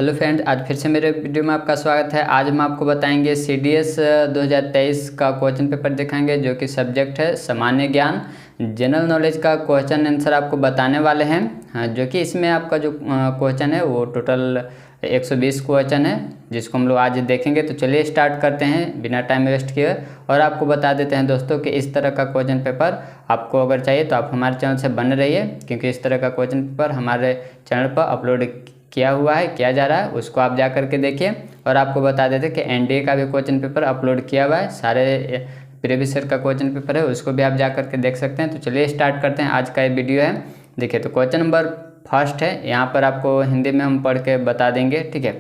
Hello friend, आज फिर से मेरे वीडियो में आपका स्वागत है। आज हम आपको बताएंगे CDS 2023 का क्वेश्चन पेपर दिखाएंगे, जो कि सब्जेक्ट है सामान्य ज्ञान। जनरल नॉलेज का क्वेश्चन आंसर आपको बताने वाले हैं। जो कि इसमें आपका जो क्वेश्चन है वो टोटल 120 क्वेश्चन है, जिसको हम लोग आज देखेंगे। तो चलिए स्टार्ट करते हैं बिना टाइम वेस्ट किए। और आपको बता देते हैं दोस्तों कि इस तरह का क्वेश्चन पेपर आपको अगर चाहिए तो आप हमारे चैनल से बने रहिए, क्योंकि इस तरह का क्वेश्चन पेपर हमारे चैनल पर अपलोड किया जा रहा है, उसको आप जा करके देखिए। और आपको बता देते कि NDA का भी क्वेश्चन पेपर अपलोड किया हुआ है, सारे प्रीवियस ईयर का क्वेश्चन पेपर है, उसको भी आप जा करके देख सकते हैं। तो चलिए स्टार्ट करते हैं। आज का ये वीडियो है, देखिए। तो क्वेश्चन नंबर फर्स्ट है, यहाँ पर आपको हिंदी में हम पढ़ के बता देंगे, ठीक है।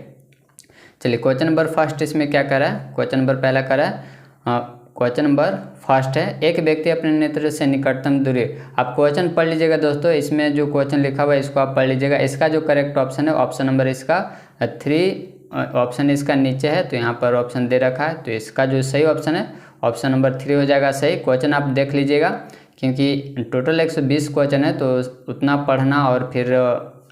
चलिए क्वेश्चन नंबर फर्स्ट इसमें क्या करा है, क्वेश्चन नंबर पहला करा है। क्वेश्चन नंबर फर्स्ट है, एक व्यक्ति अपने नेत्र से निकटतम दूरी। आप क्वेश्चन पढ़ लीजिएगा दोस्तों, इसमें जो क्वेश्चन लिखा हुआ है इसको आप पढ़ लीजिएगा। इसका जो करेक्ट ऑप्शन है, ऑप्शन नंबर इसका 3, ऑप्शन इसका नीचे है, तो यहाँ पर ऑप्शन दे रखा है। तो इसका जो सही ऑप्शन है ऑप्शन नंबर 3 हो जाएगा सही। क्वेश्चन आप देख लीजिएगा, क्योंकि टोटल 120 क्वेश्चन है, तो उतना पढ़ना और फिर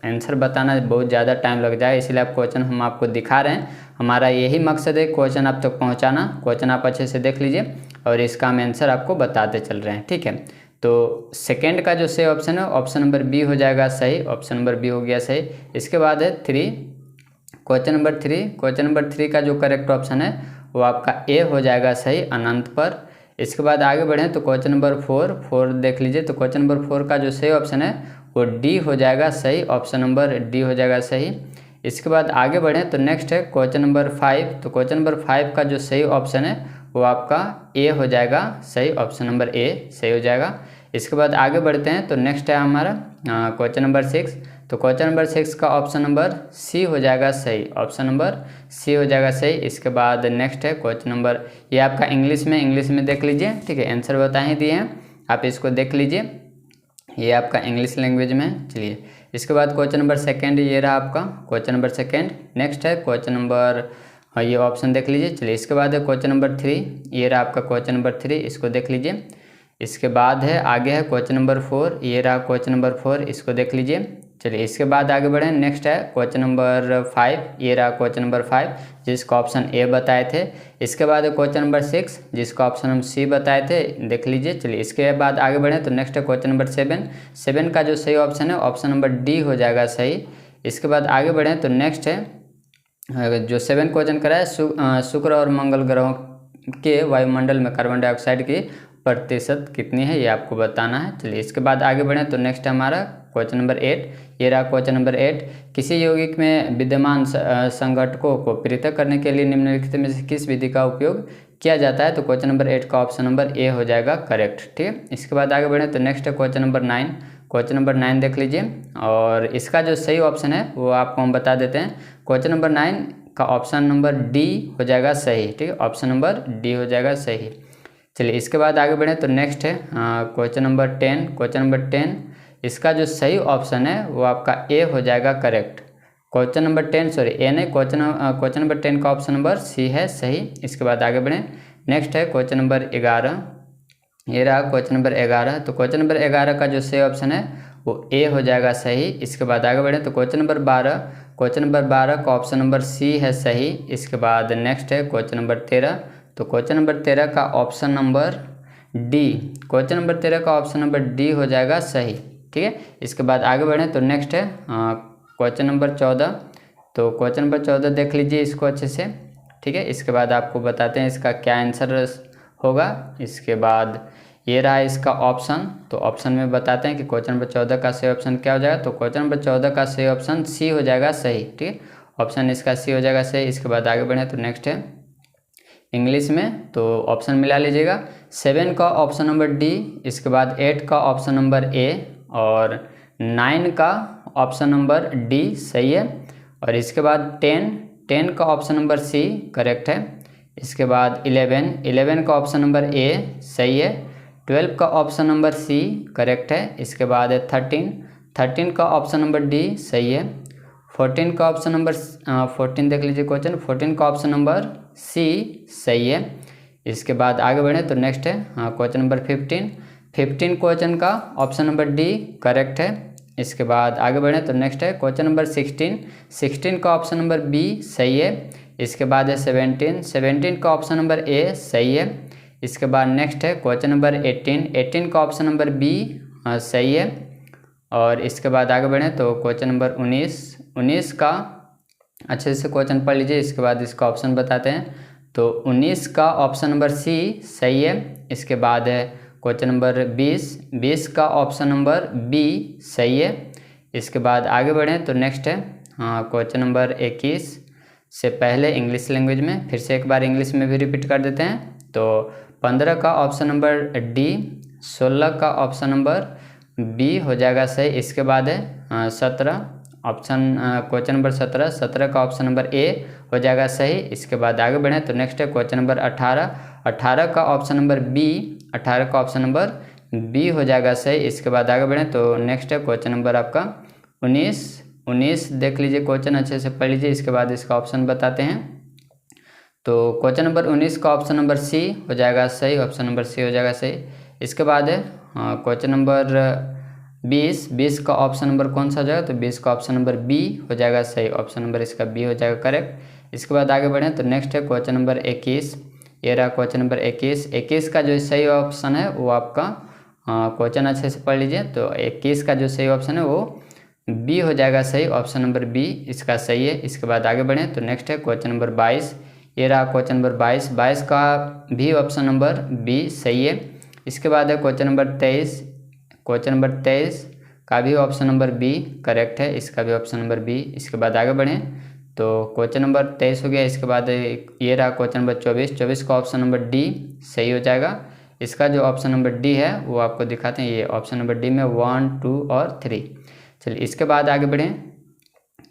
आंसर बताना बहुत ज़्यादा टाइम लग जाए, इसलिए आप क्वेश्चन हम आपको दिखा रहे हैं। हमारा यही मकसद है क्वेश्चन आप तक पहुंचाना। क्वेश्चन आप अच्छे से देख लीजिए और इसका हम आंसर आपको बताते चल रहे हैं, ठीक है। तो सेकंड का जो सही ऑप्शन है ऑप्शन नंबर बी हो जाएगा सही। ऑप्शन नंबर बी हो गया सही। इसके बाद है 3, क्वेश्चन नंबर 3। क्वेश्चन नंबर 3 का जो करेक्ट ऑप्शन है वो आपका ए हो जाएगा सही, अनंत पर। इसके बाद आगे बढ़ें तो क्वेश्चन नंबर 4 देख लीजिए। तो क्वेश्चन नंबर 4 का जो सही ऑप्शन है वो डी हो जाएगा सही। ऑप्शन नंबर डी हो जाएगा सही। इसके बाद आगे बढ़ें तो नेक्स्ट है क्वेश्चन नंबर 5। तो क्वेश्चन नंबर 5 का जो सही ऑप्शन है वो आपका ए हो जाएगा सही। ऑप्शन नंबर ए सही हो जाएगा। इसके बाद आगे बढ़ते हैं तो नेक्स्ट है हमारा क्वेश्चन नंबर 6। तो क्वेश्चन नंबर 6 का ऑप्शन नंबर सी हो जाएगा सही। ऑप्शन नंबर सी हो जाएगा सही। इसके बाद नेक्स्ट है क्वेश्चन नंबर, ये आपका इंग्लिश में देख लीजिए, ठीक है। आंसर बता ही दिए हैं, आप इसको देख लीजिए, ये आपका इंग्लिश लैंग्वेज में। चलिए इसके बाद क्वेश्चन नंबर 2 ये रहा आपका क्वेश्चन नंबर 2। नेक्स्ट है क्वेश्चन नंबर, ये ऑप्शन देख लीजिए। चलिए इसके बाद है क्वेश्चन नंबर 3, ये रहा आपका क्वेश्चन नंबर 3, इसको देख लीजिए। इसके बाद है आगे है क्वेश्चन नंबर 4, ये रहा क्वेश्चन नंबर 4, इसको देख लीजिए। चलिए इसके बाद आगे बढ़ें, नेक्स्ट है क्वेश्चन नंबर 5, ये रहा क्वेश्चन नंबर 5, जिसका ऑप्शन ए बताए थे। इसके बाद है क्वेश्चन नंबर 6, जिसका ऑप्शन हम सी बताए थे, देख लीजिए। चलिए इसके बाद आगे बढ़ें तो नेक्स्ट है क्वेश्चन नंबर 7 का जो सही ऑप्शन है ऑप्शन नंबर डी हो जाएगा सही। इसके बाद आगे बढ़ें तो नेक्स्ट है जो 7 क्वेश्चन करा है, शुक्र और मंगल ग्रहों के वायुमंडल में कार्बन डाइऑक्साइड की प्रतिशत कितनी है, ये आपको बताना है। चलिए इसके बाद आगे बढ़ें तो नेक्स्ट है हमारा क्वेश्चन नंबर 8, ये रहा क्वेश्चन नंबर 8। किसी यौगिक में विद्यमान संघटकों को पृथक करने के लिए निम्नलिखित में से किस विधि का उपयोग किया जाता है। तो क्वेश्चन नंबर 8 का ऑप्शन नंबर ए हो जाएगा करेक्ट, ठीक है। इसके बाद आगे बढ़ें तो नेक्स्ट है क्वेश्चन नंबर 9। क्वेश्चन नंबर 9 देख लीजिए, और इसका जो सही ऑप्शन है वो आपको हम बता देते हैं। क्वेश्चन नंबर 9 का ऑप्शन नंबर डी हो जाएगा सही, ठीक है। ऑप्शन नंबर डी हो जाएगा सही। चलिए इसके बाद आगे बढ़ें तो नेक्स्ट है क्वेश्चन नंबर 10। क्वेश्चन नंबर 10, इसका जो सही ऑप्शन है वो आपका ए हो जाएगा करेक्ट। क्वेश्चन नंबर 10 सॉरी ए नहीं, क्वेश्चन नंबर 10 का ऑप्शन नंबर सी है सही। इसके बाद आगे बढ़ें, नेक्स्ट है क्वेश्चन नंबर 11, ये रहा क्वेश्चन नंबर 11। तो क्वेश्चन नंबर 11 का जो सही ऑप्शन है वो ए हो जाएगा सही। इसके बाद आगे बढ़ें तो क्वेश्चन नंबर 12, क्वेश्चन नंबर 12 का ऑप्शन नंबर सी है सही। इसके बाद नेक्स्ट है क्वेश्चन नंबर 13। तो क्वेश्चन नंबर 13 का option number D, question number 13 का ऑप्शन नंबर डी हो जाएगा सही, ठीक है। इसके बाद आगे बढ़ें तो नेक्स्ट है क्वेश्चन नंबर 14। तो क्वेश्चन नंबर 14 देख लीजिए इसको अच्छे से, ठीक है। इसके बाद आपको बताते हैं इसका क्या आंसर होगा। इसके बाद ये रहा इसका ऑप्शन, तो ऑप्शन में बताते हैं कि क्वेश्चन नंबर 14 का सही ऑप्शन क्या हो जाएगा। तो क्वेश्चन नंबर 14 का सही ऑप्शन सी हो जाएगा सही, ठीक है। ऑप्शन इसका सी हो जाएगा सही। इसके बाद आगे बढ़ें तो नेक्स्ट है इंग्लिश में, तो ऑप्शन मिला लीजिएगा। 7 का ऑप्शन नंबर डी, इसके बाद 8 का ऑप्शन नंबर ए, और 9 का ऑप्शन नंबर डी सही है। और इसके बाद 10 का ऑप्शन नंबर सी करेक्ट है। इसके बाद 11 का ऑप्शन नंबर ए सही है। 12 का ऑप्शन नंबर सी करेक्ट है। इसके बाद 13 का ऑप्शन नंबर डी सही है। 14 का ऑप्शन नंबर 14 देख लीजिए क्वेश्चन, 14 का ऑप्शन नंबर सी सही है। इसके बाद आगे बढ़ें तो नेक्स्ट है क्वेश्चन नंबर 15 क्वेश्चन का ऑप्शन नंबर डी करेक्ट है। इसके बाद आगे बढ़ें तो नेक्स्ट है क्वेश्चन नंबर 16। 16 का ऑप्शन नंबर बी सही है। इसके बाद है 17। 17 का ऑप्शन नंबर ए सही है। इसके बाद नेक्स्ट है क्वेश्चन नंबर 18। 18 का ऑप्शन नंबर बी सही है। और इसके बाद आगे बढ़ें तो क्वेश्चन नंबर 19। 19 का अच्छे से क्वेश्चन पढ़ लीजिए, इसके बाद इसका ऑप्शन बताते हैं। तो 19 का ऑप्शन नंबर सी सही है। इसके बाद है क्वेश्चन नंबर 20। 20 का ऑप्शन नंबर बी सही है। इसके बाद आगे बढ़ें तो नेक्स्ट है क्वेश्चन नंबर 21 से पहले इंग्लिश लैंग्वेज में, फिर से एक बार इंग्लिश में भी रिपीट कर देते हैं। तो 15 का ऑप्शन नंबर डी, 16 का ऑप्शन नंबर बी हो जाएगा सही। इसके बाद है 17 ऑप्शन क्वेश्चन नंबर 17। 17 का ऑप्शन नंबर ए हो जाएगा सही। इसके बाद आगे बढ़ें तो नेक्स्ट है क्वेश्चन नंबर 18। 18 का ऑप्शन नंबर बी, 18 का ऑप्शन नंबर बी हो जाएगा सही। इसके बाद आगे बढ़ें तो नेक्स्ट है क्वेश्चन नंबर आपका 19। 19 देख लीजिए, क्वेश्चन अच्छे से पढ़ लीजिए, इसके बाद इसका ऑप्शन बताते हैं। तो क्वेश्चन नंबर 19 का ऑप्शन नंबर सी हो जाएगा सही। ऑप्शन नंबर सी हो जाएगा सही। इसके बाद है क्वेश्चन नंबर 20। 20 का ऑप्शन नंबर कौन सा हो जाएगा? तो 20 का ऑप्शन नंबर बी हो जाएगा सही। ऑप्शन नंबर इसका बी हो जाएगा करेक्ट। इसके बाद आगे बढ़ें तो नेक्स्ट है क्वेश्चन नंबर 21। ये रहा क्वेश्चन नंबर 21। 21 का जो सही ऑप्शन है वो आपका क्वेश्चन अच्छे से पढ़ लीजिए। तो 21 का जो सही ऑप्शन है वो बी हो जाएगा सही। ऑप्शन नंबर बी इसका सही है। इसके बाद आगे बढ़ें तो नेक्स्ट है क्वेश्चन नंबर 22। ये रहा क्वेश्चन नंबर 22। 22 का भी ऑप्शन नंबर बी सही है। इसके बाद है क्वेश्चन नंबर 23। क्वेश्चन नंबर 23 का भी ऑप्शन नंबर बी करेक्ट है, इसका भी ऑप्शन नंबर बी। इसके बाद आगे बढ़ें तो क्वेश्चन नंबर 23 हो गया। इसके बाद ये रहा क्वेश्चन नंबर 24। 24 का ऑप्शन नंबर डी सही हो जाएगा। इसका जो ऑप्शन नंबर डी है वो आपको दिखाते हैं। ये ऑप्शन नंबर डी में 1, 2 और 3। चलिए इसके बाद आगे बढ़ें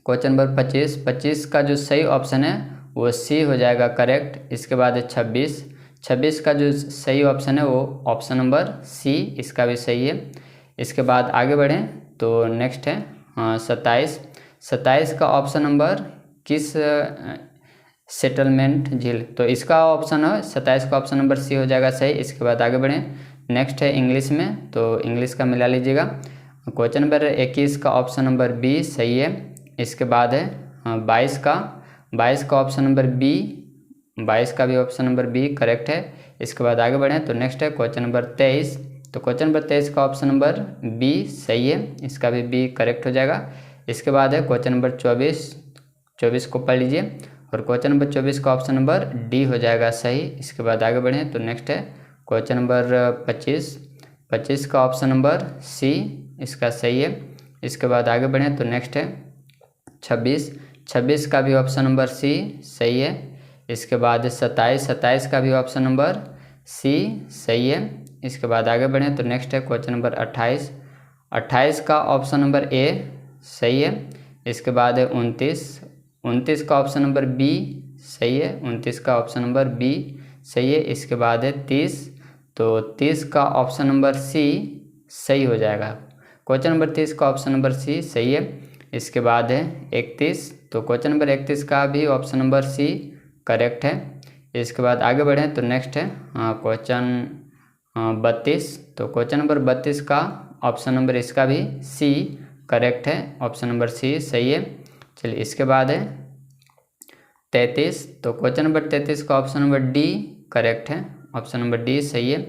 क्वेश्चन नंबर 25। 25 का जो सही ऑप्शन है वो सी हो जाएगा करेक्ट। इसके बाद है 26। 26 का जो सही ऑप्शन है वो ऑप्शन नंबर सी, इसका भी सही है। इसके बाद आगे बढ़ें तो नेक्स्ट है 27। 27 का ऑप्शन नंबर किस सेटलमेंट झील, तो इसका ऑप्शन है 27 का ऑप्शन नंबर सी हो जाएगा सही। इसके बाद आगे बढ़ें नेक्स्ट है इंग्लिश में, तो इंग्लिश का मिला लीजिएगा। क्वेश्चन नंबर 21 का ऑप्शन नंबर बी सही है। इसके बाद है 22 का ऑप्शन नंबर बी, 22 का भी ऑप्शन नंबर बी करेक्ट है। इसके बाद आगे बढ़ें तो नेक्स्ट है क्वेश्चन नंबर 23। तो क्वेश्चन नंबर 23 का ऑप्शन नंबर बी सही है, इसका भी बी करेक्ट हो जाएगा। इसके बाद है क्वेश्चन नंबर 24। 24 को पढ़ लीजिए और क्वेश्चन नंबर 24 का ऑप्शन नंबर डी हो जाएगा सही। इसके बाद आगे बढ़ें तो नेक्स्ट है क्वेश्चन नंबर 25। 25 का ऑप्शन नंबर सी, इसका सही है। इसके बाद आगे बढ़ें तो नेक्स्ट है 26। 26 का भी ऑप्शन नंबर सी सही है। इसके बाद 27। 27 का भी ऑप्शन नंबर सी सही है। इसके बाद आगे बढ़ें तो नेक्स्ट है क्वेश्चन नंबर 28। 28 का ऑप्शन नंबर ए सही है। इसके बाद है 29। 29 का ऑप्शन नंबर बी सही है। 29 का ऑप्शन नंबर बी सही है। इसके बाद है 30। तो 30 का ऑप्शन नंबर सी सही हो जाएगा। क्वेश्चन नंबर 30 का ऑप्शन नंबर सी सही है। इसके बाद है 31। तो क्वेश्चन नंबर 31 का भी ऑप्शन नंबर सी करेक्ट है। इसके बाद आगे बढ़ें तो नेक्स्ट है क्वेश्चन 32। तो क्वेश्चन नंबर 32 का ऑप्शन नंबर इसका भी सी करेक्ट है। ऑप्शन नंबर सी सही है। चलिए इसके बाद है 33। तो क्वेश्चन नंबर 33 का ऑप्शन नंबर डी करेक्ट है। ऑप्शन नंबर डी सही है।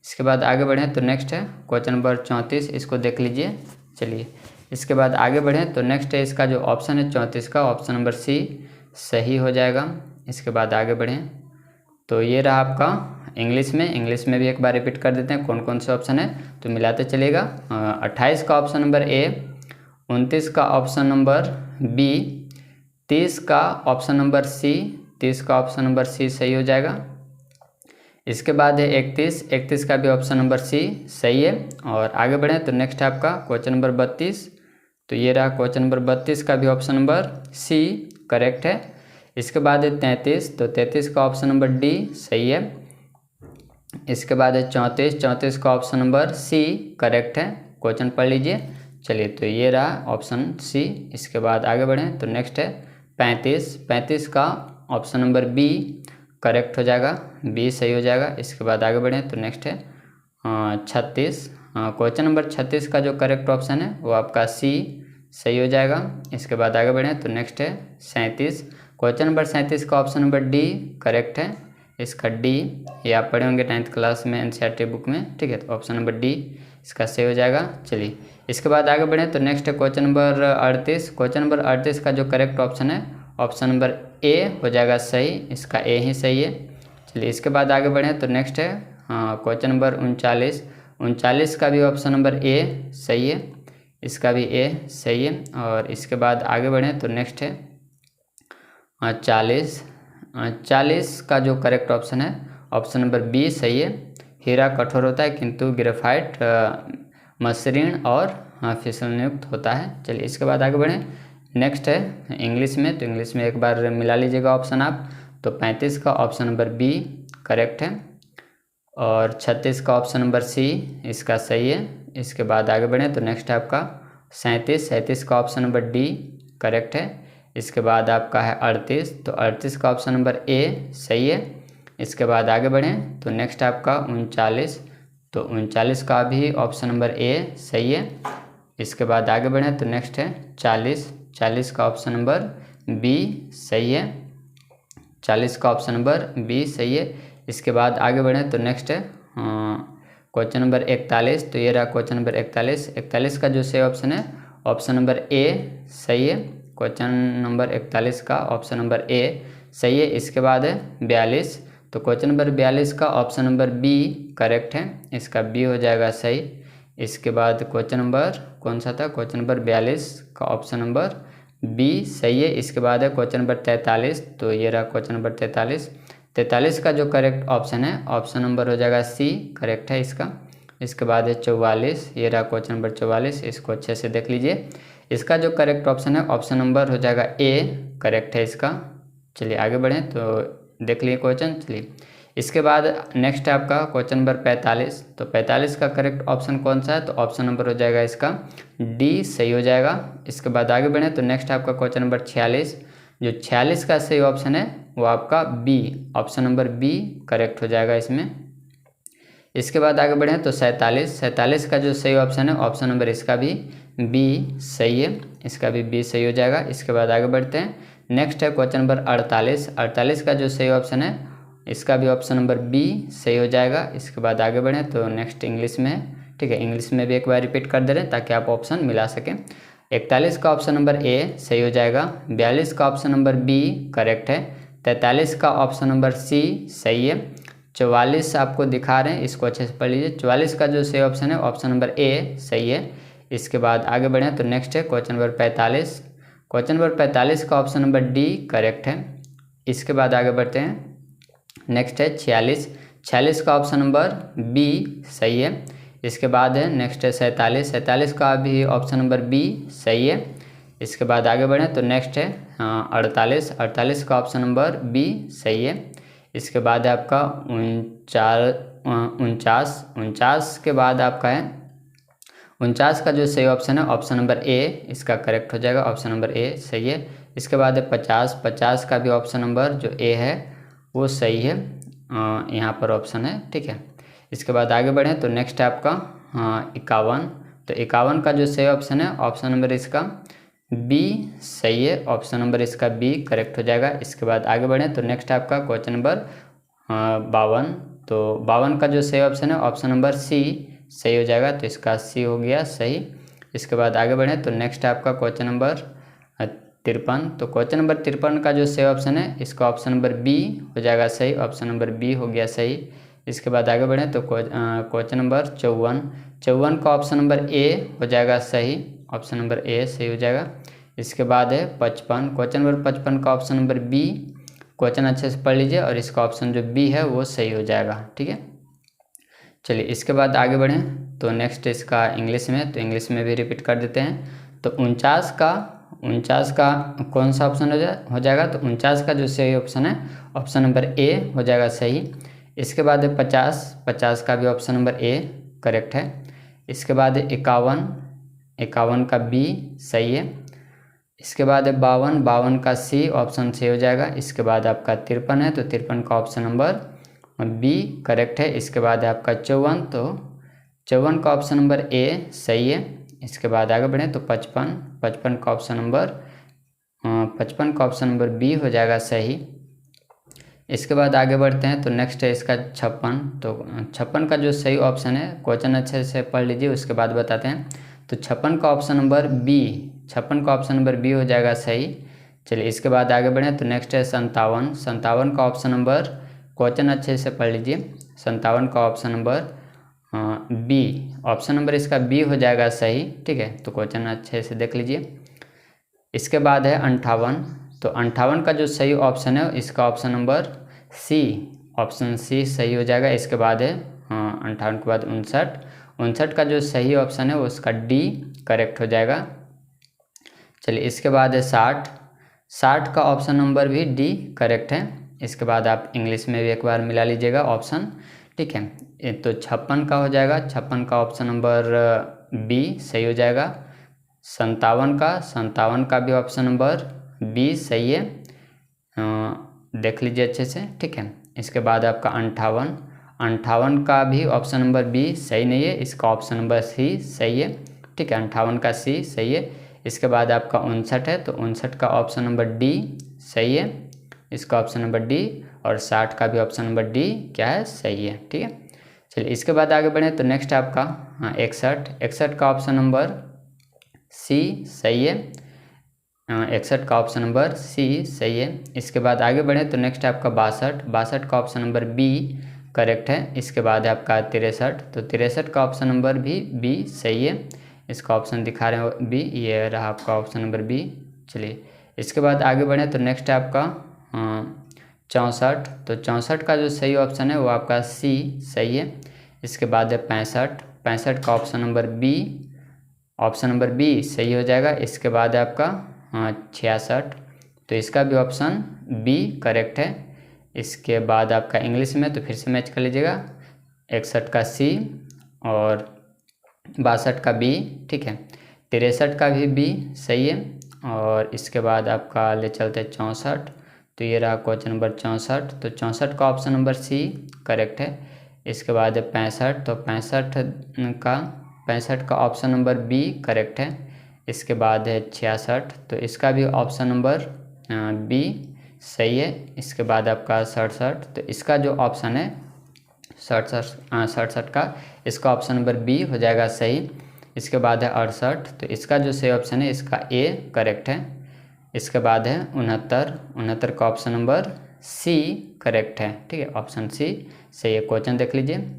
इसके बाद आगे बढ़ें तो नेक्स्ट है क्वेश्चन नंबर 34, इसको देख लीजिए। चलिए इसके बाद आगे बढ़ें तो नेक्स्ट है इसका जो ऑप्शन है 34 का ऑप्शन नंबर सी सही हो जाएगा। इसके बाद आगे बढ़ें तो ये रहा आपका इंग्लिश में भी एक बार रिपीट कर देते हैं कौन कौन से ऑप्शन है, तो मिलाते चलेगा। 28 का ऑप्शन नंबर ए, 29 का ऑप्शन नंबर बी, 30 का ऑप्शन नंबर सी, 30 का ऑप्शन नंबर सी सही हो जाएगा। इसके बाद है 31। 31 का भी ऑप्शन नंबर सी सही है। और आगे बढ़ें तो नेक्स्ट है आपका क्वेश्चन नंबर 32। तो ये रहा क्वेश्चन नंबर 32 का भी ऑप्शन नंबर सी करेक्ट है। इसके बाद है 33। तो 33 का ऑप्शन नंबर डी सही है। इसके बाद है 34। 34 का ऑप्शन नंबर सी करेक्ट है। क्वेश्चन पढ़ लीजिए। चलिए तो ये रहा ऑप्शन सी। इसके बाद आगे बढ़ें तो नेक्स्ट है 35। 35 का ऑप्शन नंबर बी करेक्ट हो जाएगा, बी सही हो जाएगा। इसके बाद आगे बढ़ें तो नेक्स्ट है 36। क्वेश्चन नंबर 36 का जो करेक्ट ऑप्शन है वो आपका सी सही हो जाएगा। इसके बाद आगे बढ़ें तो नेक्स्ट है 37। क्वेश्चन नंबर 37 का ऑप्शन नंबर डी करेक्ट है। इसका डी ये आप पढ़े होंगे 9th क्लास में एनसीईआरटी बुक में, ठीक है। तो ऑप्शन नंबर डी इसका सही हो जाएगा। चलिए इसके बाद आगे बढ़ें तो नेक्स्ट है क्वेश्चन नंबर 38। क्वेश्चन नंबर 38 का जो करेक्ट ऑप्शन है ऑप्शन नंबर ए हो जाएगा सही, इसका ए ही सही है। चलिए इसके बाद आगे बढ़ें तो नेक्स्ट है क्वेश्चन नंबर 39। 39 का भी ऑप्शन नंबर ए सही है, इसका भी ए सही है। और इसके बाद आगे बढ़ें तो नेक्स्ट है 40 का जो करेक्ट ऑप्शन है ऑप्शन नंबर बी सही है। हीरा कठोर होता है किंतु ग्रेफाइट मसृण और फिसलनयुक्त होता है। चलिए इसके बाद आगे बढ़ें। नेक्स्ट है इंग्लिश में, तो इंग्लिश में एक बार मिला लीजिएगा ऑप्शन आप। तो 35 का ऑप्शन नंबर बी करेक्ट है और 36 का ऑप्शन नंबर सी इसका सही है। इसके बाद आगे बढ़ें तो नेक्स्ट है आपका 37 का ऑप्शन नंबर डी करेक्ट है। इसके बाद आपका है 38, तो 38 का ऑप्शन नंबर ए सही है। इसके बाद आगे बढ़ें तो नेक्स्ट आपका 39, तो 39 का भी ऑप्शन नंबर ए सही है। इसके बाद आगे बढ़ें तो नेक्स्ट है 40 का ऑप्शन नंबर बी सही है। 40 का ऑप्शन नंबर बी सही है। इसके बाद आगे बढ़ें तो नेक्स्ट है क्वेश्चन नंबर 41। तो ये रहा क्वेश्चन नंबर 41 का जो सही ऑप्शन है ऑप्शन नंबर ए सही है। क्वेश्चन नंबर 41 का ऑप्शन नंबर ए सही है। इसके बाद है 42, तो क्वेश्चन नंबर 42 का ऑप्शन नंबर बी करेक्ट है, इसका बी हो जाएगा सही। इसके बाद क्वेश्चन नंबर कौन सा था, क्वेश्चन नंबर 42 का ऑप्शन नंबर बी सही है। इसके बाद है क्वेश्चन नंबर 43, तो ये रहा क्वेश्चन नंबर 43 का जो करेक्ट ऑप्शन है ऑप्शन नंबर हो जाएगा सी करेक्ट है इसका। इसके बाद है 44, ये रहा क्वेश्चन नंबर 44, इसको अच्छे से देख लीजिए। इसका जो करेक्ट ऑप्शन है ऑप्शन नंबर हो जाएगा ए करेक्ट है इसका। चलिए आगे बढ़ें तो देख लिए क्वेश्चन। चलिए इसके बाद नेक्स्ट है आपका क्वेश्चन नंबर 45, तो 45 का करेक्ट ऑप्शन कौन सा है, तो ऑप्शन नंबर हो जाएगा इसका डी सही हो जाएगा। इसके बाद आगे बढ़ें तो नेक्स्ट है आपका क्वेश्चन नंबर 46, जो 46 का सही ऑप्शन है वो आपका B option number B correct हो जाएगा इसमें। इसके बाद आगे बढ़ें तो 47 का जो सही ऑप्शन है ऑप्शन नंबर इसका भी बी सही है, इसका भी बी सही हो जाएगा। इसके बाद आगे बढ़ते हैं। नेक्स्ट है क्वेश्चन नंबर 48 का जो सही ऑप्शन है इसका भी ऑप्शन नंबर बी सही हो जाएगा। इसके बाद आगे बढ़ें तो नेक्स्ट इंग्लिश में है, ठीक है। इंग्लिश में भी एक बार रिपीट कर दे रहे हैं ताकि आप ऑप्शन मिला सकें। 41 का ऑप्शन नंबर ए सही हो जाएगा। 42 का ऑप्शन नंबर बी करेक्ट है। 43 का ऑप्शन नंबर सी सही है। 44 आपको दिखा रहे हैं, इसको अच्छे से पढ़ लीजिए। 44 का जो सही ऑप्शन है ऑप्शन नंबर ए सही है। इसके बाद आगे बढ़ें तो नेक्स्ट है क्वेश्चन नंबर 45, क्वेश्चन नंबर 45 का ऑप्शन नंबर डी करेक्ट है। इसके बाद आगे बढ़ते हैं। नेक्स्ट है 46 का ऑप्शन नंबर बी सही है। इसके बाद है नेक्स्ट है 47 का भी ऑप्शन नंबर बी सही है। इसके बाद आगे बढ़ें तो नेक्स्ट है 48 का ऑप्शन नंबर बी सही है। इसके बाद है आपका 49 के बाद आपका है 49 का जो सही ऑप्शन है ऑप्शन नंबर ए इसका करेक्ट हो जाएगा, ऑप्शन नंबर ए सही है। इसके बाद है 50 का भी ऑप्शन नंबर जो ए है वो सही है, यहाँ पर ऑप्शन है, ठीक है। इसके बाद आगे बढ़ें तो नेक्स्ट है आपका 51, तो 51 का जो सही ऑप्शन है ऑप्शन नंबर इसका बी सही है, ऑप्शन नंबर इसका बी करेक्ट हो जाएगा। इसके बाद आगे बढ़ें तो नेक्स्ट है आपका क्वेश्चन नंबर 52, तो 52 का जो सही ऑप्शन है ऑप्शन नंबर सी सही हो जाएगा, तो इसका सी हो गया सही। इसके बाद आगे बढ़ें तो नेक्स्ट है आपका क्वेश्चन नंबर 53, तो क्वेश्चन नंबर 53 का जो सही ऑप्शन है इसका ऑप्शन नंबर बी हो जाएगा सही, ऑप्शन नंबर बी हो गया सही। इसके बाद आगे बढ़ें तो क्वेश्चन नंबर 54 का ऑप्शन नंबर ए हो जाएगा सही, ऑप्शन नंबर ए सही हो जाएगा। इसके बाद है 55, क्वेश्चन नंबर 55 का ऑप्शन नंबर बी, क्वेश्चन अच्छे से पढ़ लीजिए और इसका ऑप्शन जो बी है वो सही हो जाएगा, ठीक है। चलिए इसके बाद आगे बढ़ें तो नेक्स्ट इसका इंग्लिश में, तो इंग्लिश में भी रिपीट कर देते हैं। तो 49 का कौन सा ऑप्शन हो जाएगा, तो 49 का जो सही ऑप्शन है ऑप्शन नंबर ए हो जाएगा सही। इसके बाद है 50 का भी ऑप्शन नंबर ए करेक्ट है। इसके बाद है 51 का बी सही है। इसके बाद है 52 का सी ऑप्शन सही हो जाएगा। इसके बाद आपका 53 है, तो 53 का ऑप्शन नंबर बी करेक्ट है। इसके बाद है आपका 54, तो 54 का ऑप्शन नंबर ए सही है। इसके बाद आगे बढ़ें तो 55 का ऑप्शन नंबर 55 का ऑप्शन नंबर बी हो जाएगा सही। इसके बाद आगे बढ़ते हैं तो नेक्स्ट है इसका 56। तो 56 का जो सही ऑप्शन है, क्वेश्चन अच्छे से पढ़ लीजिए उसके बाद बताते हैं। तो 56 का ऑप्शन नंबर बी, 56 का ऑप्शन नंबर बी हो जाएगा सही। चलिए इसके बाद आगे बढ़ें तो नेक्स्ट है 57 का ऑप्शन नंबर, क्वेश्चन अच्छे से पढ़ लीजिए। 57 का option number B, option number इसका बी हो जाएगा सही। ठीक है, तो क्वेश्चन अच्छे से देख लीजिए। इसके बाद है 58। तो 58 का जो सही ऑप्शन है इसका option number C, option C सही हो जाएगा। इसके बाद है 58 के बाद 59 का जो सही ऑप्शन है वो उसका डी करेक्ट हो जाएगा। चलिए इसके बाद है 60 का ऑप्शन नंबर भी डी करेक्ट है। इसके बाद आप इंग्लिश में भी एक बार मिला लीजिएगा ऑप्शन। ठीक है, तो 56 का हो जाएगा, 56 का ऑप्शन नंबर बी सही हो जाएगा। 57 का भी ऑप्शन नंबर बी सही है, देख लीजिए अच्छे से। ठीक है, इसके बाद आपका 58 का भी ऑप्शन नंबर बी सही नहीं है, इसका ऑप्शन नंबर सी सही है। ठीक है, 58 का सी सही है। इसके बाद आपका 59 है, तो 59 का ऑप्शन नंबर डी सही है, इसका ऑप्शन नंबर डी। और 60 का भी ऑप्शन नंबर डी क्या है, सही है। ठीक है, चलिए इसके बाद आगे बढ़ें तो नेक्स्ट आपका 61 का ऑप्शन नंबर सी सही है, 61 का ऑप्शन नंबर सी सही है। इसके बाद आगे बढ़ें तो नेक्स्ट आपका 62 का ऑप्शन नंबर बी करेक्ट है। इसके बाद है आपका 63, तो 63 का ऑप्शन नंबर भी बी सही है, इसका ऑप्शन दिखा रहे हैं बी, ये रहा आपका ऑप्शन नंबर बी। चलिए इसके बाद आगे बढ़ें तो नेक्स्ट है आपका 64। तो 64 का जो सही ऑप्शन है वो आपका सी सही है। इसके बाद है 65 का option number B, option number B सही हो जाएगा। इसके बाद है आपका 66, तो इसका भी ऑप्शन बी करेक्ट है। इसके बाद आपका इंग्लिश में तो फिर से मैच कर लीजिएगा, 61 का सी और 62 का बी। ठीक है, 63 का भी बी सही है। और इसके बाद आपका ले चलते हैं 64, तो ये रहा क्वेश्चन नंबर 64। तो 64 का ऑप्शन नंबर सी करेक्ट है। इसके बाद है 65, तो 65 का ऑप्शन नंबर बी करेक्ट है। इसके बाद है 66, तो इसका भी ऑप्शन नंबर बी सही है। इसके बाद आपका 67, तो इसका जो ऑप्शन है 67 का, इसका ऑप्शन नंबर बी हो जाएगा सही। इसके बाद है 68, तो इसका जो सही ऑप्शन है इसका ए करेक्ट है। इसके बाद है 69 का ऑप्शन नंबर सी करेक्ट है। ठीक है, ऑप्शन सी सही है, क्वेश्चन देख लीजिए।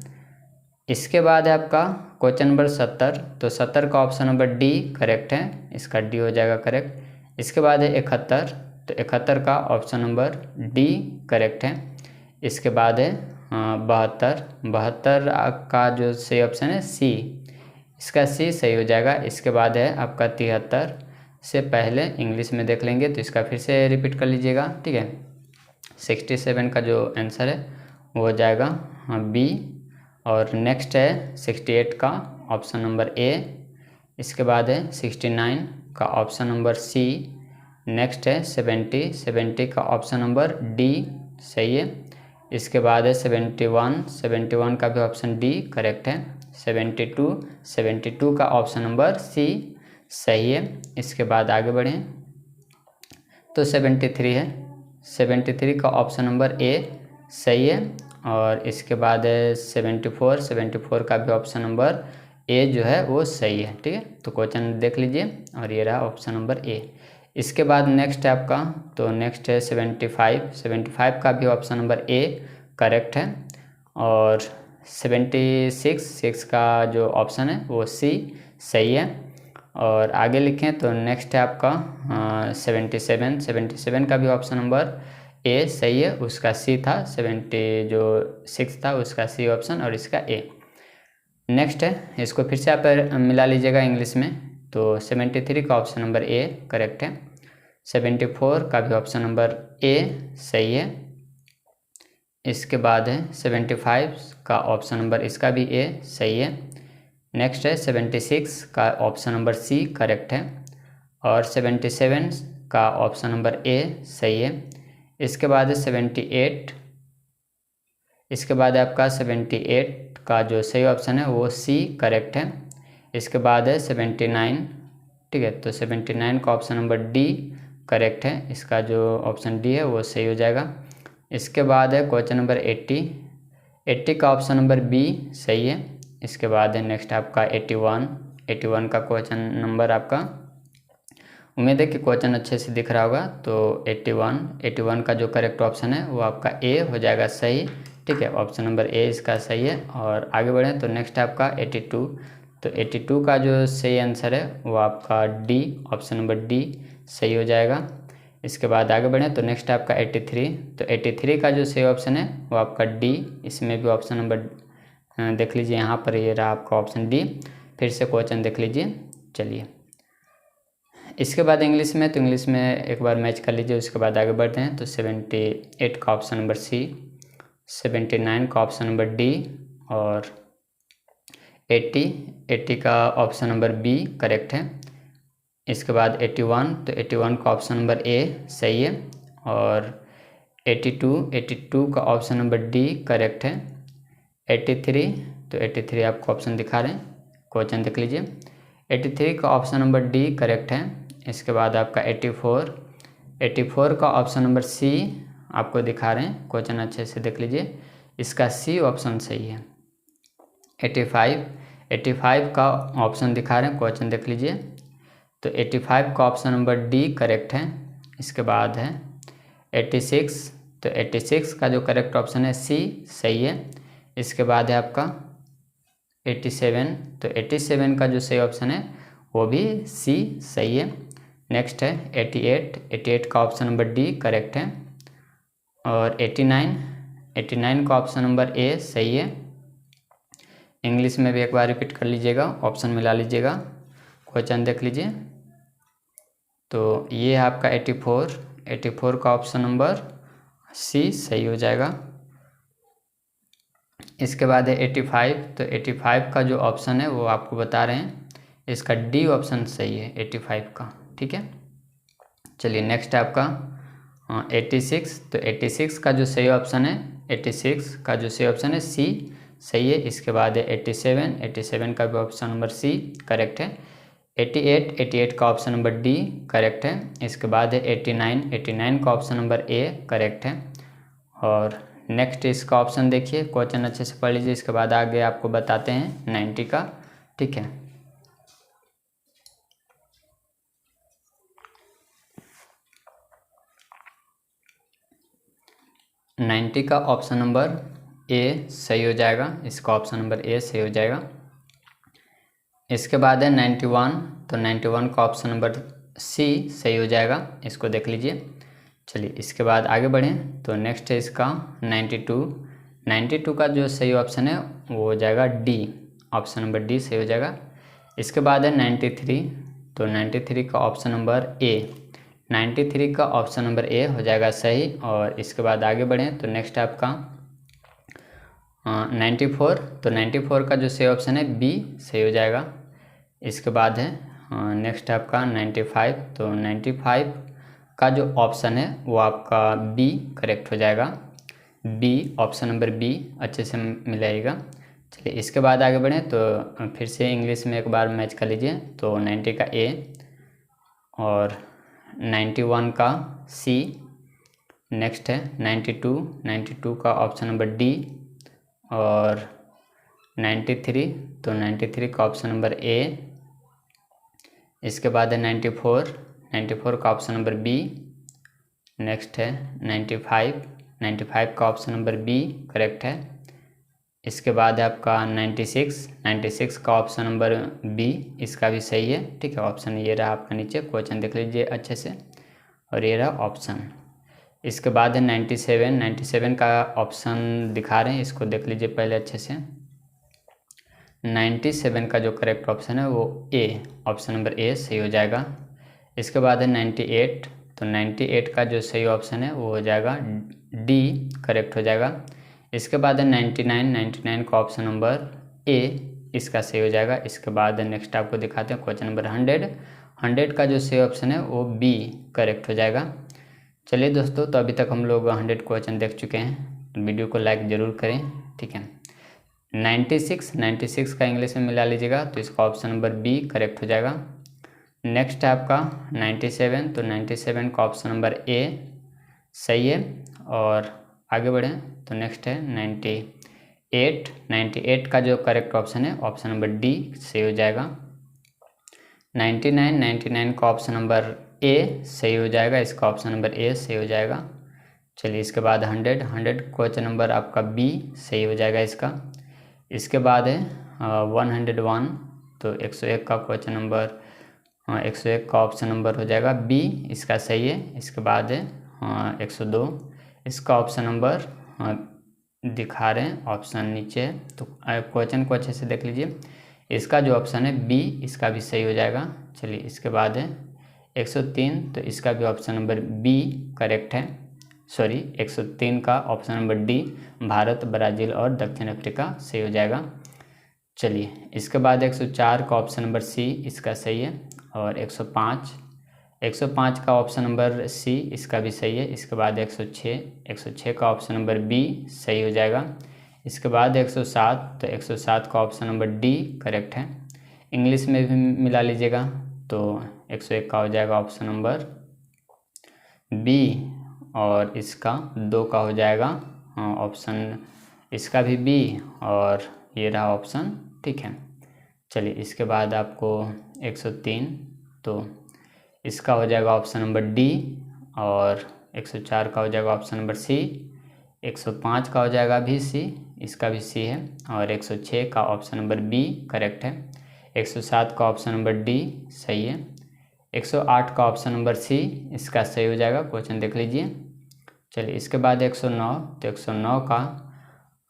इसके बाद है आपका क्वेश्चन नंबर 70, तो 70 का ऑप्शन नंबर डी करेक्ट है, इसका डी हो जाएगा करेक्ट। इसके बाद है 71, तो 71 का ऑप्शन नंबर डी करेक्ट है। इसके बाद है 72 का जो सही ऑप्शन है सी, इसका सी सही हो जाएगा। इसके बाद है आपका 73, से पहले इंग्लिश में देख लेंगे तो इसका फिर से रिपीट कर लीजिएगा। ठीक है, 67 का जो आंसर है वो हो जाएगा बी। और नेक्स्ट है 68 का ऑप्शन नंबर ए। इसके बाद है 69 का ऑप्शन नंबर सी। नेक्स्ट है 70 का ऑप्शन नंबर डी सही है। इसके बाद है 71 का भी ऑप्शन डी करेक्ट है। 72 का ऑप्शन नंबर सी सही है। इसके बाद आगे बढ़ें तो 73 है, 73 का ऑप्शन नंबर ए सही है। और इसके बाद है 74 का भी ऑप्शन नंबर ए जो है वो सही है। ठीक है, तो क्वेश्चन देख लीजिए और ये रहा ऑप्शन नंबर ए। इसके बाद नेक्स्ट है आपका, तो नेक्स्ट है 75 का भी ऑप्शन नंबर ए करेक्ट है। और 76 का जो ऑप्शन है वो सी सही है। और आगे लिखें तो नेक्स्ट है आपका 77 का भी ऑप्शन नंबर ए सही है, उसका सी था। 76 था उसका सी ऑप्शन और इसका ए। नेक्स्ट है, इसको फिर से आप मिला लीजिएगा इंग्लिश में, तो 73 का ऑप्शन नंबर ए करेक्ट है। 74 का भी ऑप्शन नंबर ए सही है। इसके बाद है 75 का ऑप्शन नंबर इसका भी ए सही है। नेक्स्ट है 76 का ऑप्शन नंबर सी करेक्ट है। और 77 का ऑप्शन नंबर ए सही है। इसके बाद है इसके बाद आपका 78 का जो सही ऑप्शन है वो सी करेक्ट है। इसके बाद है 79, ठीक है, तो 79 का ऑप्शन नंबर डी करेक्ट है। इसका जो ऑप्शन डी है वो सही हो जाएगा। इसके बाद है क्वेश्चन नंबर 80 का ऑप्शन नंबर बी सही है। इसके बाद है नेक्स्ट आपका 81 का क्वेश्चन नंबर आपका, उम्मीद है कि क्वेश्चन अच्छे से दिख रहा होगा। तो 81 का जो करेक्ट ऑप्शन है वो आपका ए हो जाएगा सही, ठीक है, ऑप्शन नंबर ए इसका सही है। और आगे बढ़ें तो नेक्स्ट आपका 82, तो 82 का जो सही आंसर है वो आपका डी, ऑप्शन नंबर डी सही हो जाएगा। इसके बाद आगे बढ़ें तो नेक्स्ट आपका 83, तो 83 का जो सही ऑप्शन है वो आपका डी, इसमें भी ऑप्शन नंबर देख लीजिए, यहाँ पर ये रहा आपका ऑप्शन डी। फिर से क्वेश्चन देख लीजिए। चलिए इसके बाद इंग्लिश में, तो इंग्लिश में एक बार मैच कर लीजिए, उसके बाद आगे बढ़ते हैं। तो 78 का ऑप्शन नंबर सी, 79 का ऑप्शन नंबर डी और 80 का ऑप्शन नंबर बी करेक्ट है। इसके बाद 81, तो 81 का ऑप्शन नंबर ए सही है। और 82 का ऑप्शन नंबर डी करेक्ट है। 83, तो 83 आपको ऑप्शन दिखा रहे हैं, क्वेश्चन देख लीजिए। 83 का ऑप्शन नंबर डी करेक्ट है। इसके बाद आपका 84 का ऑप्शन नंबर सी आपको दिखा रहे हैं, क्वेश्चन अच्छे से देख लीजिए, इसका सी ऑप्शन सही है। 85 का ऑप्शन दिखा रहे हैं, क्वेश्चन देख लीजिए, तो 85 का ऑप्शन नंबर डी करेक्ट है। इसके बाद है 86, तो 86 का जो करेक्ट ऑप्शन है सी सही है। इसके बाद है आपका 87, तो 87 का जो सही ऑप्शन है वो भी सी सही है। नेक्स्ट है 88 का ऑप्शन नंबर डी करेक्ट है। और 89 का ऑप्शन नंबर ए सही है। इंग्लिश में भी एक बार रिपीट कर लीजिएगा, ऑप्शन मिला लीजिएगा, क्वेश्चन देख लीजिए। तो ये है आपका 84 का ऑप्शन नंबर सी सही हो जाएगा। इसके बाद है 85, तो 85 का जो ऑप्शन है वो आपको बता रहे हैं, इसका डी ऑप्शन सही है 85 का, ठीक है। चलिए नेक्स्ट आपका 86, तो 86 का जो सही ऑप्शन है, 86 का जो सही ऑप्शन है सी सही है। इसके बाद है 87 का भी ऑप्शन नंबर सी करेक्ट है। 88 का ऑप्शन नंबर डी करेक्ट है। इसके बाद है 89 का ऑप्शन नंबर ए करेक्ट है। और नेक्स्ट इसका ऑप्शन देखिए, क्वेश्चन अच्छे से पढ़ लीजिए, इसके बाद आगे आपको बताते हैं 90 का, ठीक है। नाइन्टी का ऑप्शन नंबर ए सही हो जाएगा, इसका ऑप्शन नंबर ए सही हो जाएगा। इसके बाद है 91, तो 91 का ऑप्शन नंबर सी सही हो जाएगा, इसको देख लीजिए। चलिए इसके बाद आगे बढ़ें तो नेक्स्ट है इसका 92 का जो सही ऑप्शन है वो हो जाएगा डी, ऑप्शन नंबर डी सही हो जाएगा। इसके बाद है 93, तो 93 का ऑप्शन नंबर ए, 93 का ऑप्शन नंबर ए हो जाएगा सही। और इसके बाद आगे बढ़ें तो नेक्स्ट आपका 94, तो 94 का जो सही ऑप्शन है बी सही हो जाएगा। इसके बाद है नेक्स्ट आपका 95, तो 95 का जो ऑप्शन है वो आपका बी करेक्ट हो जाएगा, बी, ऑप्शन नंबर बी अच्छे से मिलाइएगा। चलिए इसके बाद आगे बढ़ें तो फिर से इंग्लिश में एक बार मैच कर लीजिए। तो 90 का ए और 91 का सी, नेक्स्ट है 92 का ऑप्शन नंबर डी और 93, तो 93 का ऑप्शन नंबर ए। इसके बाद है 94 का ऑप्शन नंबर बी। नेक्स्ट है 95 का ऑप्शन नंबर बी करेक्ट है। इसके बाद है आपका 96 का ऑप्शन नंबर बी, इसका भी सही है, ठीक है। ऑप्शन ये रहा आपका नीचे, क्वेश्चन देख लीजिए अच्छे से, और ये रहा ऑप्शन। इसके बाद है 97 का ऑप्शन दिखा रहे हैं, इसको देख लीजिए पहले अच्छे से। 97 का जो करेक्ट ऑप्शन है वो ए, ऑप्शन नंबर ए सही हो जाएगा। इसके बाद है 98, तो 98 का जो सही ऑप्शन है वो हो जाएगा डी, करेक्ट हो जाएगा। इसके बाद है 99 का ऑप्शन नंबर ए, इसका सही हो जाएगा। इसके बाद नेक्स्ट आपको दिखाते हैं क्वेश्चन नंबर 100 का जो सही ऑप्शन है वो बी करेक्ट हो जाएगा। चलिए दोस्तों, तो अभी तक हम लोग 100 क्वेश्चन देख चुके हैं। तो वीडियो को लाइक ज़रूर करें, ठीक है। 96 का इंग्लिश में मिला लीजिएगा, तो इसका ऑप्शन नंबर बी करेक्ट हो जाएगा। नेक्स्ट है आपका 97, तो 97 का ऑप्शन नंबर ए सही है। और आगे बढ़ें तो नेक्स्ट है 98 का जो करेक्ट ऑप्शन है ऑप्शन नंबर डी सही हो जाएगा। 99 का ऑप्शन नंबर ए सही हो जाएगा, इसका ऑप्शन नंबर ए सही हो जाएगा। चलिए इसके बाद 100 क्वेश्चन नंबर आपका बी सही हो जाएगा इसका। इसके बाद है 101, तो 101 का क्वेश्चन नंबर 101 का ऑप्शन नंबर हो जाएगा बी, इसका सही है। इसके बाद है 102, इसका ऑप्शन नंबर दिखा रहे हैं ऑप्शन नीचे, तो क्वेश्चन को अच्छे से देख लीजिए। इसका जो ऑप्शन है बी, इसका भी सही हो जाएगा। चलिए इसके बाद है 103, तो इसका भी ऑप्शन नंबर बी करेक्ट है। सॉरी 103 का option number D Bharat, Brazil और दक्षिण अफ्रीका सही हो जाएगा। चलिए इसके बाद 104 का ऑप्शन नंबर सी, इसका सही है। और 105 का ऑप्शन नंबर सी, इसका भी सही है। इसके बाद 106 का ऑप्शन नंबर बी सही हो जाएगा। इसके बाद 107, तो 107 का ऑप्शन नंबर डी करेक्ट है। इंग्लिश में भी मिला लीजिएगा, तो 101 का हो जाएगा ऑप्शन नंबर बी, और इसका 2 का हो जाएगा ऑप्शन, इसका भी बी, और ये रहा ऑप्शन, ठीक है। चलिए इसके बाद आपको 103, तो इसका हो जाएगा ऑप्शन नंबर डी, और 104 का हो जाएगा ऑप्शन नंबर सी, 105 का हो जाएगा भी सी, इसका भी सी है। और 106 का ऑप्शन नंबर बी करेक्ट है। 107 का ऑप्शन नंबर डी सही है। 108 का ऑप्शन नंबर सी, इसका सही हो जाएगा। क्वेश्चन देख लीजिए। चलिए इसके बाद 109, तो 109 का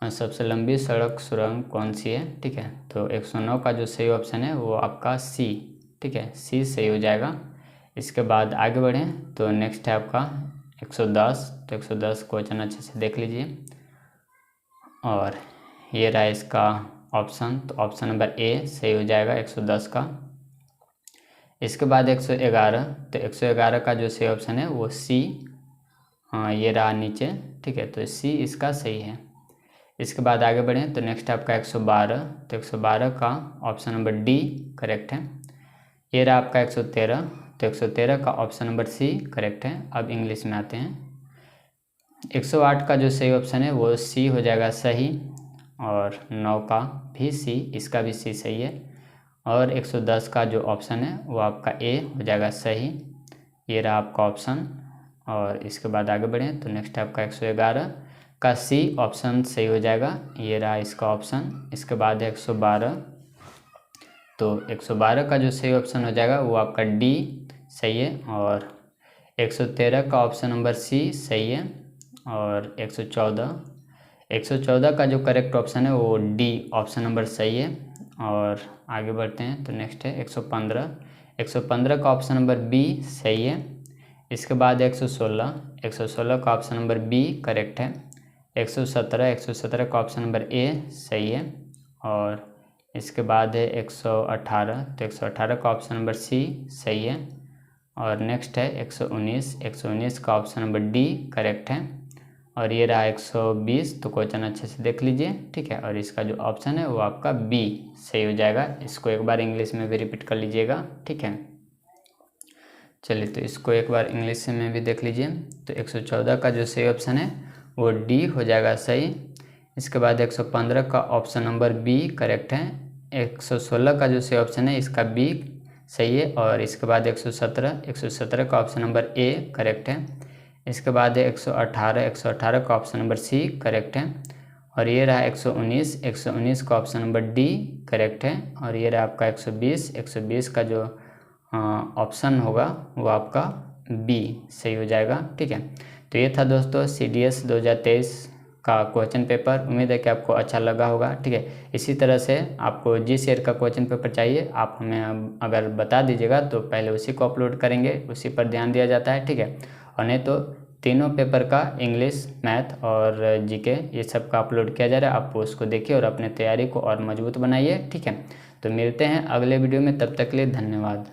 सबसे लंबी सड़क सुरंग कौन सी है, ठीक है। तो 109 का जो सही ऑप्शन है वो आपका सी, ठीक है, सी सही हो जाएगा। इसके बाद आगे बढ़ें तो नेक्स्ट है आपका 110, तो 110 क्वेश्चन अच्छे से देख लीजिए। और ये रहा इसका ऑप्शन, तो ऑप्शन नंबर ए सही हो जाएगा 110 का। इसके बाद 111, तो 111 का जो सही ऑप्शन है वो सी, हाँ ये रहा नीचे, ठीक है, तो सी इसका सही है। इसके बाद आगे बढ़ें तो नेक्स्ट आपका 112, तो 112 का ऑप्शन नंबर डी करेक्ट है। ये रहा आपका 113, तो 113 का ऑप्शन नंबर सी करेक्ट है। अब इंग्लिश में आते हैं। 108 का जो सही ऑप्शन है वो सी हो जाएगा सही, और 9 का भी सी, इसका भी सी सही है। और 110 का जो ऑप्शन है वो आपका ए हो जाएगा सही, ये रहा आपका ऑप्शन। और इसके बाद आगे बढ़ें तो नेक्स्ट आपका 111 का सी ऑप्शन सही हो जाएगा, ये रहा इसका ऑप्शन। इसके बाद 112, तो 112 का जो सही ऑप्शन हो जाएगा वो आपका डी सही है। और 113 का ऑप्शन नंबर सी सही है। और 114 का जो करेक्ट ऑप्शन है वो डी ऑप्शन नंबर सही है। और आगे बढ़ते हैं तो नेक्स्ट है 115 का ऑप्शन नंबर बी सही है। इसके बाद 116 का ऑप्शन नंबर बी करेक्ट है। 117 का ऑप्शन नंबर ए सही है। और इसके बाद है 118, तो 118 का ऑप्शन नंबर सी सही है। और नेक्स्ट है 119 का ऑप्शन नंबर डी करेक्ट है। और ये रहा 120, तो क्वेश्चन अच्छे से देख लीजिए, ठीक है। और इसका जो ऑप्शन है वो आपका बी सही हो जाएगा। इसको एक बार इंग्लिश में भी रिपीट कर लीजिएगा, ठीक है। चलिए तो इसको एक बार इंग्लिश में भी देख लीजिए। तो 114 का जो सही ऑप्शन है वो डी हो जाएगा सही। इसके बाद 115 का ऑप्शन नंबर बी करेक्ट है। 116 का जो सही ऑप्शन है इसका बी सही है। और इसके बाद 117 का ऑप्शन नंबर ए करेक्ट है। इसके बाद है 118 का ऑप्शन नंबर सी करेक्ट है। और ये रहा 119 का ऑप्शन नंबर डी करेक्ट है। और ये रहा आपका 120 का जो ऑप्शन होगा वो आपका बी सही हो जाएगा, ठीक है। तो ये था दोस्तों CDS 2023 का क्वेश्चन पेपर। उम्मीद है कि आपको अच्छा लगा होगा, ठीक है। इसी तरह से आपको जिस ईयर का क्वेश्चन पेपर चाहिए आप हमें अगर बता दीजिएगा तो पहले उसी को अपलोड करेंगे, उसी पर ध्यान दिया जाता है, ठीक है। और नहीं तो तीनों पेपर का इंग्लिश, मैथ और जीके ये सब का अपलोड किया जा रहा है। आप उसको देखिए और अपने तैयारी को और मजबूत बनाइए, ठीक है। तो मिलते हैं अगले वीडियो में, तब तक के लिए धन्यवाद।